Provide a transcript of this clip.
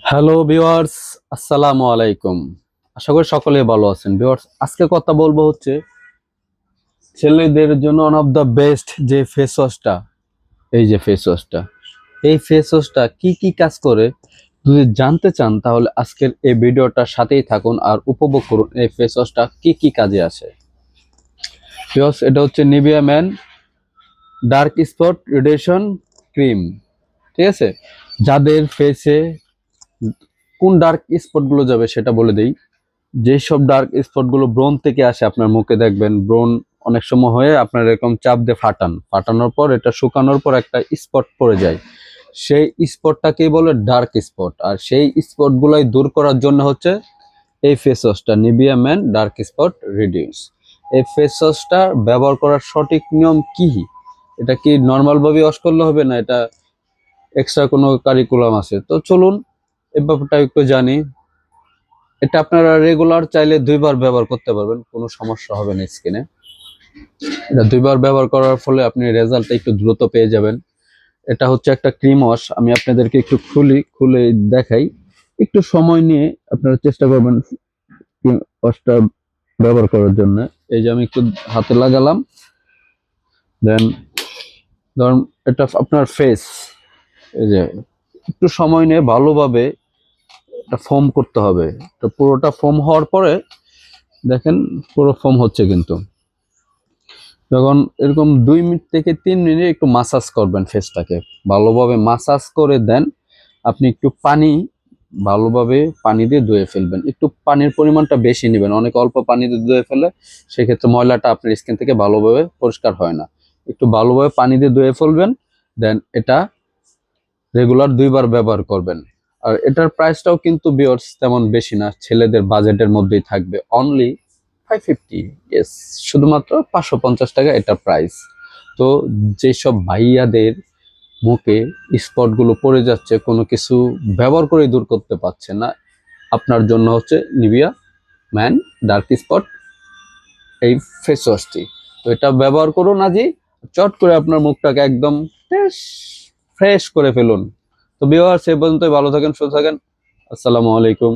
Hello viewers, আসসালামু আলাইকুম। আশা করি সকলেই ভালো আছেন। ভিউয়ার্স, আজকে কথা বলবো হচ্ছে ছেলেদের জন্য ওয়ান অফ দ্য বেস্ট যে ফেস ওয়াশটা, এই যে ফেস ওয়াশটা, এই ফেস ওয়াশটা কি কি কাজ করে যদি জানতে চান তাহলে আজকের এই ভিডিওটার সাথেই থাকুন আর উপভোগ করুন এই ফেস ওয়াশটা কি কি কাজে আসে। ভিউয়ার্স, এটা হচ্ছে Nivea men dark spot reduction cream. ঠিক আছে, যাদের ফেসে কোন ডার্ক স্পট গুলো যাবে সেটা বলে দেই। যেসব ডার্ক স্পট গুলো ব্রণ থেকে আসে, আপনার মুখে দেখবেন ব্রণ অনেক সময় হয়ে আপনার এরকম চাপ দিয়ে ফাটানোর পর এটা শুকানোর পর একটা স্পট পড়ে যায়, সেই স্পটটাকেই বলে ডার্ক স্পট। আর সেই স্পট গুলাই দূর করার জন্য হচ্ছে এই ফেস ওয়াশটা Nivea men dark spot reduce. এই ফেস ওয়াশটা ব্যবহার করার সঠিক নিয়ম কি? এটা কি নর্মাল ভাবে ওয়াশ করলে হবে না এটা এক্সট্রা কোনো কারিকুলাম আছে? তো চলুন এই ব্যাপারটা একটু জানি। এটা আপনারা রেগুলার চাইলে 2 বার ব্যবহার করতে পারবেন, কোনো সমস্যা হবে না স্কিনে। এটা 2 বার ব্যবহার করার ফলে আপনি রেজাল্টটা একটু দ্রুত পেয়ে যাবেন। এটা হচ্ছে একটা ক্রিম ওয়াশ, আমি আপনাদেরকে একটু খুলে দেখাই। একটু সময় নিয়ে আপনারা চেষ্টা করবেন ক্রিম ওয়াশটা ব্যবহার করার জন্য। এই যে আমি একটু হাতে লাগালাম, দেন ধরুন এটা আপনার ফেস, এই যে একটু সময় নিয়ে ভালোভাবে এটা ফোম করতে হবে। তো পুরোটা ফোম হওয়ার পরে দেখেন পুরো ফোম হচ্ছে, কিন্তু যখন এরকম 2 মিনিট থেকে 3 মিনিট একটু মাসাজ করবেন ফেসটাকে, ভালোভাবে মাসাজ করে দেন। আপনি একটু ভালোভাবে পানি দিয়ে ধুয়ে ফেলবেন। একটু পানির পরিমাণটা বেশি নেবেন, অনেক অল্প পানি দিয়ে ধুয়ে ফেলে সেক্ষেত্রে ময়লাটা আপনার স্কিন থেকে ভালোভাবে পরিষ্কার হয় না। একটু ভালোভাবে পানি দিয়ে ধুয়ে ফেলবেন, দেন এটা রেগুলার 2 বার ব্যবহার করবেন। আর এটার প্রাইসটাও কিন্তু ভিউয়ার্স তেমন বেশি না, ছেলেদের বাজেটের মধ্যেই থাকবে, অনলি 550। ইয়েস, শুধুমাত্র 550 টাকা এটা প্রাইস। তো যেসব ভাইয়াদের মুখে স্পটগুলো পড়ে যাচ্ছে, কোনো কিছু ব্যবহার করে দূর করতে পারছে না, আপনার জন্য হচ্ছে নিভিয়া ম্যান ডার্ক স্পট এই ফেস ওয়াশটি। তো এটা ব্যবহার করুন আজই, চট করে আপনার মুখটাকে একদম ফ্রেশ করে ফেলুন। তো ভিউয়ার্স, এই পর্যন্তই। ভালো থাকেন, সুস্থ থাকেন। আসসালামু আলাইকুম।